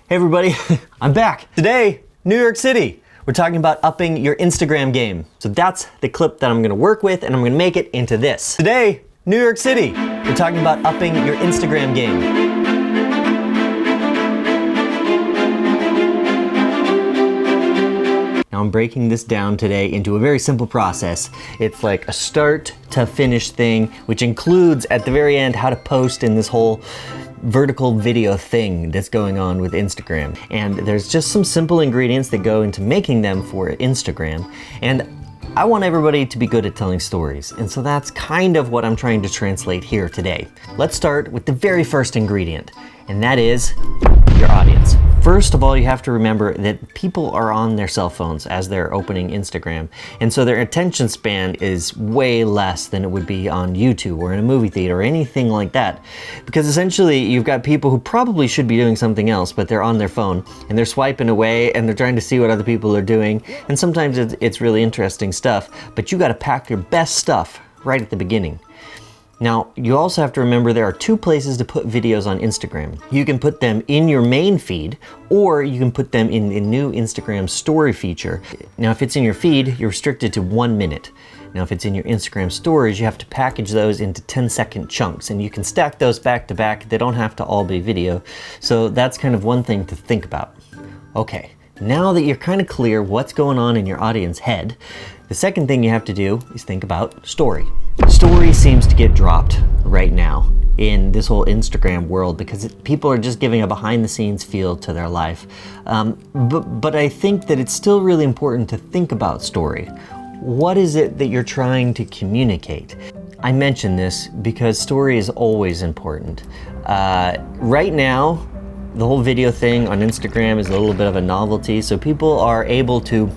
Hey everybody, I'm back. Today, New York City. We're talking about upping your Instagram game. So that's the clip that I'm gonna work with and I'm gonna make it into this. Today, New York City. We're talking about upping your Instagram game. Now I'm breaking this down today into a very simple process. It's like a start to finish thing, which includes at the very end how to post in this whole vertical video thing that's going on with Instagram. And there's just some simple ingredients that go into making them for Instagram. And I want everybody to be good at telling stories. And so that's kind of what I'm trying to translate here today. Let's start with the very first ingredient, and that is your audience. First of all, you have to remember that people are on their cell phones as they're opening Instagram. And so their attention span is way less than it would be on YouTube or in a movie theater or anything like that. Because essentially you've got people who probably should be doing something else, but they're on their phone and they're swiping away and they're trying to see what other people are doing. And sometimes it's really interesting stuff, but you gotta pack your best stuff right at the beginning. Now, you also have to remember there are two places to put videos on Instagram. You can put them in your main feed, or you can put them in the new Instagram story feature. Now, if it's in your feed, you're restricted to 1 minute. Now, if it's in your Instagram stories, you have to package those into 10-second chunks, and you can stack those back to back. They don't have to all be video. So that's kind of one thing to think about. Okay, now that you're kind of clear what's going on in your audience head, the second thing you have to do is think about story. Story seems to get dropped right now in this whole Instagram world because people are just giving a behind-the-scenes feel to their life. But I think that it's still really important to think about story. What is it that you're trying to communicate? I mention this because story is always important. Right now, the whole video thing on Instagram is a little bit of a novelty, so people are able to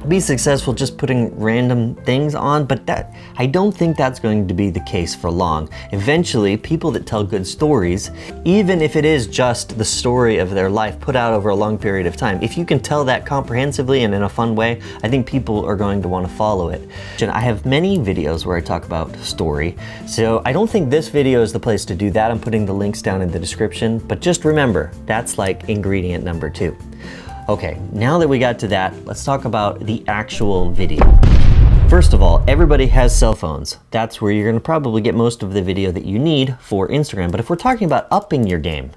be successful just putting random things on, but I don't think that's going to be the case for long. Eventually, people that tell good stories, even if it is just the story of their life put out over a long period of time, if you can tell that comprehensively and in a fun way, I think people are going to want to follow it. And I have many videos where I talk about story, so I don't think this video is the place to do that. I'm putting the links down in the description, but just remember, that's like ingredient number 2. Okay, now that we got to that, let's talk about the actual video. First of all, everybody has cell phones. That's where you're gonna probably get most of the video that you need for Instagram. But if we're talking about upping your game,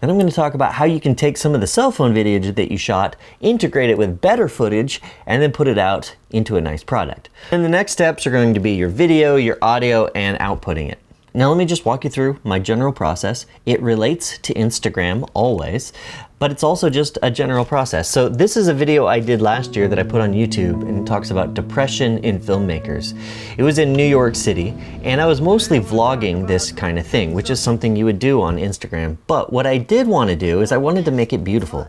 then I'm gonna talk about how you can take some of the cell phone video that you shot, integrate it with better footage, and then put it out into a nice product. And the next steps are going to be your video, your audio, and outputting it. Now let me just walk you through my general process. It relates to Instagram always, but it's also just a general process. So this is a video I did last year that I put on YouTube, and it talks about depression in filmmakers. It was in New York City, and I was mostly vlogging this kind of thing, which is something you would do on Instagram. But what I did want to do is I wanted to make it beautiful.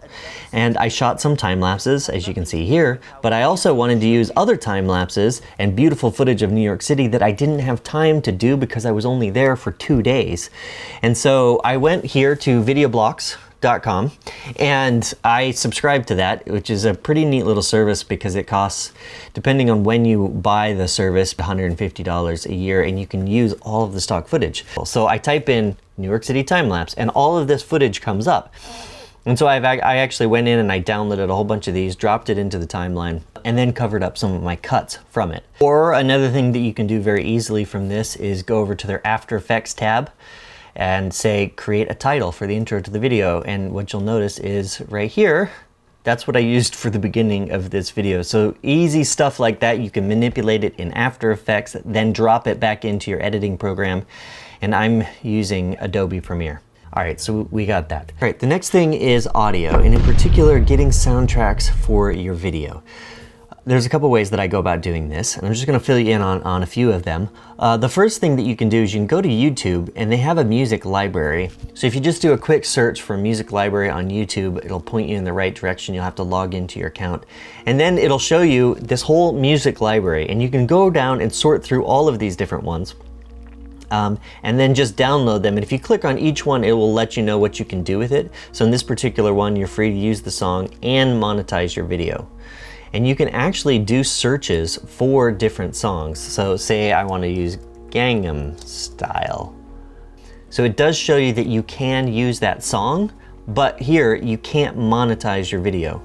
And I shot some time lapses, as you can see here, but I also wanted to use other time lapses and beautiful footage of New York City that I didn't have time to do because I was only there for 2 days. And so I went here to Videoblocks.com and I subscribed to that, which is a pretty neat little service because it costs, depending on when you buy the service, $150 a year, and you can use all of the stock footage. So I type in New York City time lapse and all of this footage comes up. And so I actually went in and I downloaded a whole bunch of these, dropped it into the timeline, and then covered up some of my cuts from it. Or another thing that you can do very easily from this is go over to their After Effects tab and say, create a title for the intro to the video. And what you'll notice is right here, that's what I used for the beginning of this video. So easy stuff like that, you can manipulate it in After Effects, then drop it back into your editing program. And I'm using Adobe Premiere. All right, so we got that. All right, the next thing is audio, and in particular, getting soundtracks for your video. There's a couple ways that I go about doing this, and I'm just gonna fill you in on a few of them. The first thing that you can do is you can go to YouTube, and they have a music library. So if you just do a quick search for music library on YouTube, it'll point you in the right direction. You'll have to log into your account. And then it'll show you this whole music library, and you can go down and sort through all of these different ones. And then just download them. And if you click on each one, it will let you know what you can do with it. So in this particular one, you're free to use the song and monetize your video. And you can actually do searches for different songs. So say I want to use Gangnam Style. So it does show you that you can use that song, But here, you can't monetize your video.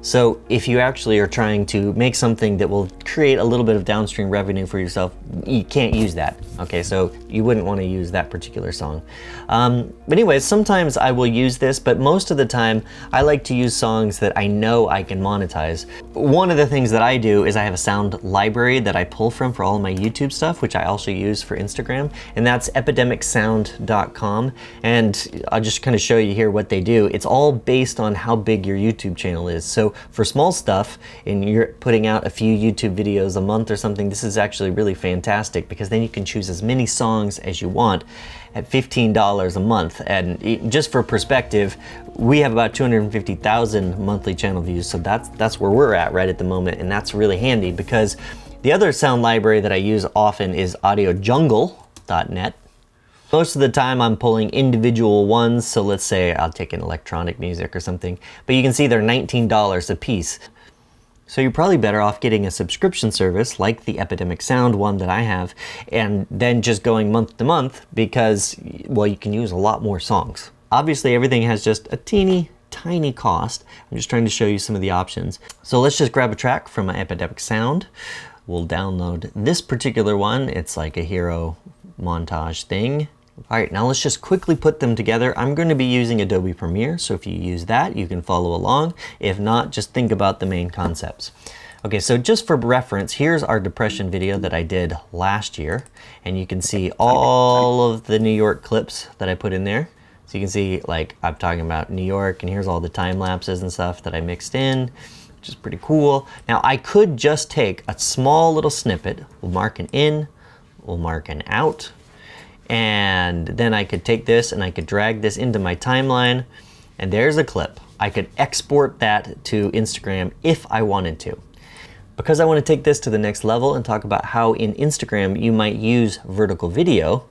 So if you actually are trying to make something that will create a little bit of downstream revenue for yourself, you can't use that. Okay, so you wouldn't want to use that particular song. But anyways, sometimes I will use this, but most of the time I like to use songs that I know I can monetize. One of the things that I do is I have a sound library that I pull from for all of my YouTube stuff, which I also use for Instagram, and that's epidemicsound.com. And I'll just kind of show you here what they do. It's all based on how big your YouTube channel is. So for small stuff, and you're putting out a few YouTube videos a month or something, this is actually really fantastic, because then you can choose as many songs as you want at $15 a month. And just for perspective, we have about 250,000 monthly channel views, so that's where we're at right at the moment, and that's really handy, because the other sound library that I use often is audiojungle.net. Most of the time I'm pulling individual ones, so let's say I'll take an electronic music or something, but you can see they're $19 a piece. So you're probably better off getting a subscription service like the Epidemic Sound one that I have, and then just going month to month, because, well, you can use a lot more songs. Obviously everything has just a teeny tiny cost. I'm just trying to show you some of the options. So let's just grab a track from my Epidemic Sound. We'll download this particular one. It's like a hero montage thing. All right, now let's just quickly put them together. I'm going to be using Adobe Premiere, so if you use that, you can follow along. If not, just think about the main concepts. Okay, so just for reference, here's our depression video that I did last year, and you can see all of the New York clips that I put in there. So you can see, like, I'm talking about New York, and here's all the time lapses and stuff that I mixed in, which is pretty cool. Now, I could just take a small little snippet, we'll mark an in, we'll mark an out, and then I could take this and I could drag this into my timeline, and there's a clip. I could export that to Instagram if I wanted to. Because I want to take this to the next level and talk about how in Instagram you might use vertical video,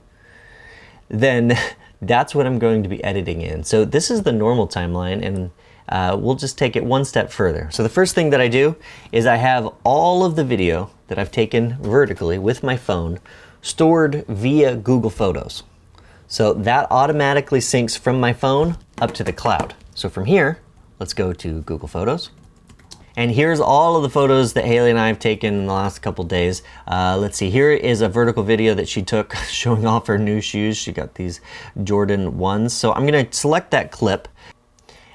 then that's what I'm going to be editing in. So this is the normal timeline, and we'll just take it one step further. So the first thing that I do is I have all of the video that I've taken vertically with my phone stored via Google Photos. So that automatically syncs from my phone up to the cloud. So from here, let's go to Google Photos. And here's all of the photos that Haley and I have taken in the last couple days. Let's see, here is a vertical video that she took showing off her new shoes. She got these Jordan 1s. So I'm gonna select that clip,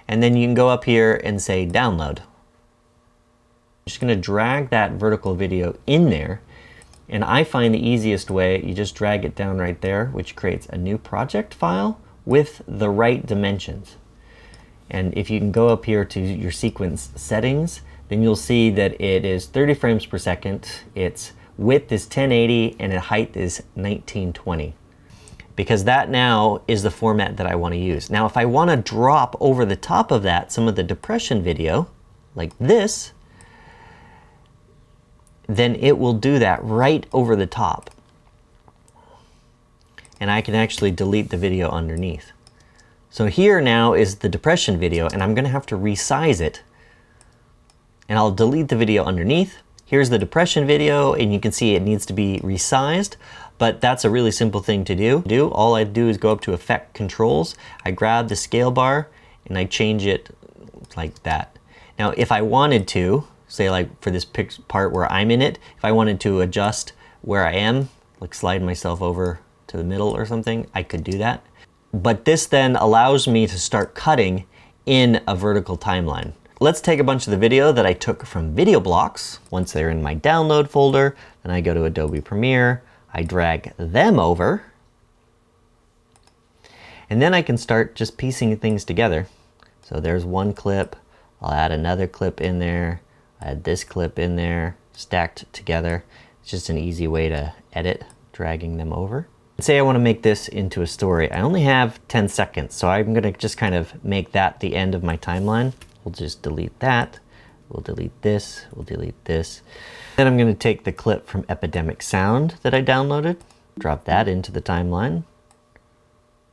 and then you can go up here and say download. I'm just gonna drag that vertical video in there. And I find the easiest way, you just drag it down right there, which creates a new project file with the right dimensions. And if you can go up here to your sequence settings, then you'll see that it is 30 frames per second, its width is 1080, and its height is 1920. Because that now is the format that I want to use. Now, if I want to drop over the top of that some of the depression video, like this, then it will do that right over the top. And I can actually delete the video underneath. So here now is the depression video, and I'm gonna have to resize it. And I'll delete the video underneath. Here's the depression video, and you can see it needs to be resized, but that's a really simple thing to do. All I do is go up to Effect Controls, I grab the scale bar, and I change it like that. Now, if I wanted to, say like for this part where I'm in it, if I wanted to adjust where I am, like slide myself over to the middle or something, I could do that. But this then allows me to start cutting in a vertical timeline. Let's take a bunch of the video that I took from Videoblocks. Once they're in my download folder, then I go to Adobe Premiere, I drag them over, and then I can start just piecing things together. So there's one clip, I'll add another clip in there, add this clip in there, stacked together. It's just an easy way to edit, dragging them over. Say I want to make this into a story. I only have 10 seconds, so I'm going to just kind of make that the end of my timeline. We'll just delete that. We'll delete this. We'll delete this. Then I'm going to take the clip from Epidemic Sound that I downloaded, drop that into the timeline,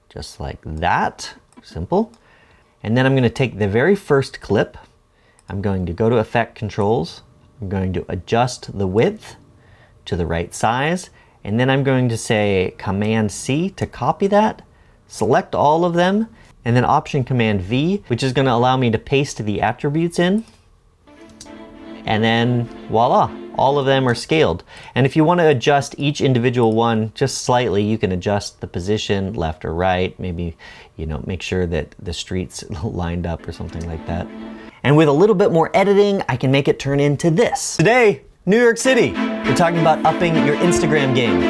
just like that. Simple. And then I'm going to take the very first clip. I'm going to go to Effect Controls. I'm going to adjust the width to the right size. And then I'm going to say Command C to copy that, select all of them, and then Option Command V, which is going to allow me to paste the attributes in. And then voila, all of them are scaled. And if you want to adjust each individual one just slightly, you can adjust the position left or right, maybe, you know, make sure that the streets lined up or something like that. And with a little bit more editing, I can make it turn into this. Today, New York City. We're talking about upping your Instagram game.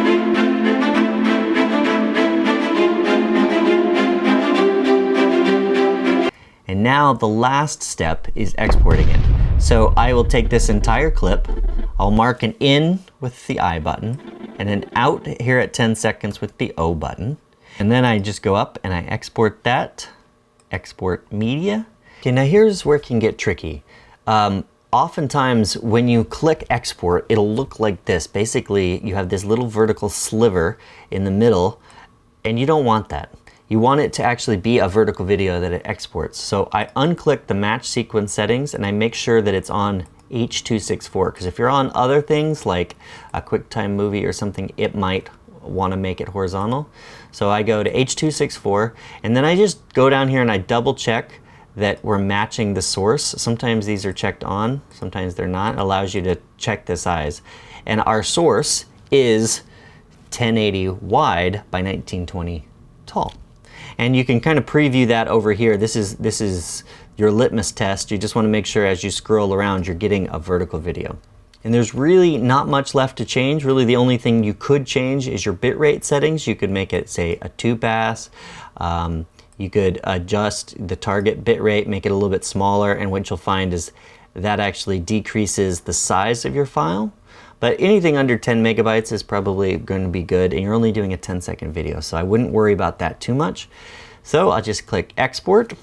And now the last step is exporting it. So I will take this entire clip, I'll mark an in with the I button, and an out here at 10 seconds with the O button. And then I just go up and I export that, export media. Okay, now here's where it can get tricky. Oftentimes when you click export, it'll look like this. Basically, you have this little vertical sliver in the middle, and you don't want that. You want it to actually be a vertical video that it exports. So I unclick the match sequence settings and I make sure that it's on H.264, because if you're on other things like a QuickTime movie or something, it might want to make it horizontal. So I go to H.264 and then I just go down here and I double check that we're matching the source. Sometimes these are checked on, sometimes they're not. It allows you to check the size. And our source is 1080 wide by 1920 tall. And you can kind of preview that over here. This is your litmus test. You just want to make sure as you scroll around, you're getting a vertical video. And there's really not much left to change. Really the only thing you could change is your bitrate settings. You could make it, say, a 2-pass. You could adjust the target bitrate, make it a little bit smaller, and what you'll find is that actually decreases the size of your file. But anything under 10 megabytes is probably going to be good, and you're only doing a 10-second video, so I wouldn't worry about that too much. So I'll just click export.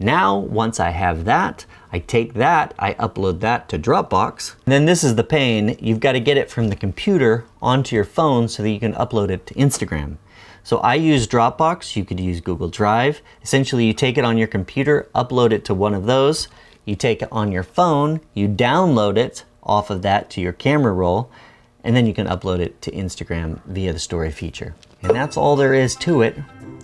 Now, once I have that, I take that, I upload that to Dropbox. And then this is the pain. You've got to get it from the computer onto your phone so that you can upload it to Instagram. So I use Dropbox, you could use Google Drive. Essentially, you take it on your computer, upload it to one of those. You take it on your phone, you download it off of that to your camera roll, and then you can upload it to Instagram via the story feature. And that's all there is to it.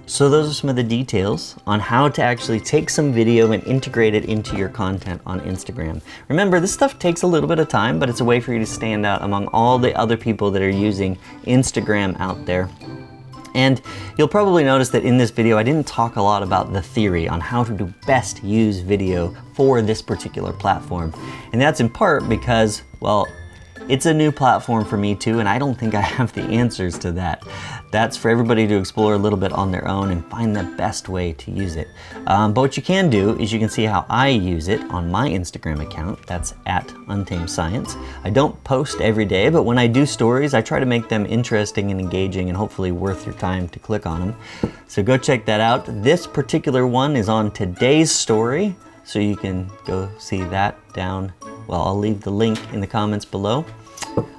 So those are some of the details on how to actually take some video and integrate it into your content on Instagram. Remember, this stuff takes a little bit of time, but it's a way for you to stand out among all the other people that are using Instagram out there. And you'll probably notice that in this video, I didn't talk a lot about the theory on how to do best use video for this particular platform. And that's in part because, well, it's a new platform for me too, and I don't think I have the answers to that. That's for everybody to explore a little bit on their own and find the best way to use it. But what you can do is you can see how I use it on my Instagram account. That's @UntamedScience. I don't post every day, but when I do stories, I try to make them interesting and engaging and hopefully worth your time to click on them. So go check that out. This particular one is on today's story, so you can go see that down. Well, I'll leave the link in the comments below.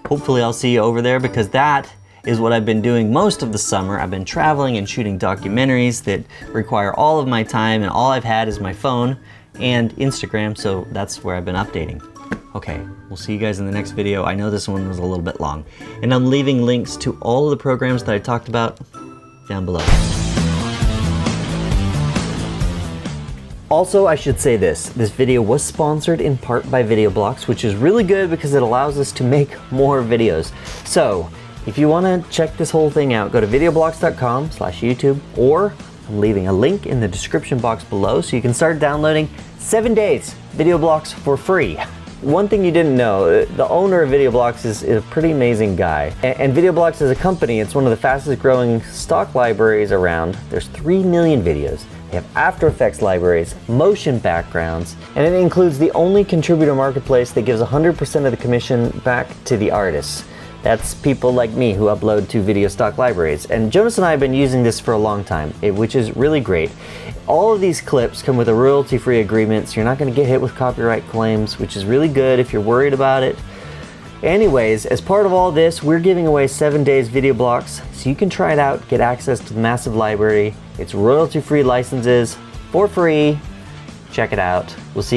Hopefully I'll see you over there, because that is what I've been doing most of the summer. I've been traveling and shooting documentaries that require all of my time, and all I've had is my phone and Instagram, so that's where I've been updating. Okay, we'll see you guys in the next video. I know this one was a little bit long, and I'm leaving links to all of the programs that I talked about down below. Also, I should say this video was sponsored in part by Videoblocks, which is really good because it allows us to make more videos. So, if you want to check this whole thing out, go to videoblocks.com/YouTube, or I'm leaving a link in the description box below so you can start downloading 7 days Videoblocks for free. One thing you didn't know, the owner of Videoblocks is a pretty amazing guy. And Videoblocks as a company, it's one of the fastest growing stock libraries around. There's 3 million videos. They have After Effects libraries, motion backgrounds, and it includes the only contributor marketplace that gives 100% of the commission back to the artists. That's people like me who upload to video stock libraries. And Jonas and I have been using this for a long time, which is really great. All of these clips come with a royalty-free agreement, so you're not going to get hit with copyright claims, which is really good if you're worried about it. Anyways, as part of all this, we're giving away 7 days Videoblocks, so you can try it out, get access to the massive library. It's royalty-free licenses for free. Check it out. We'll see you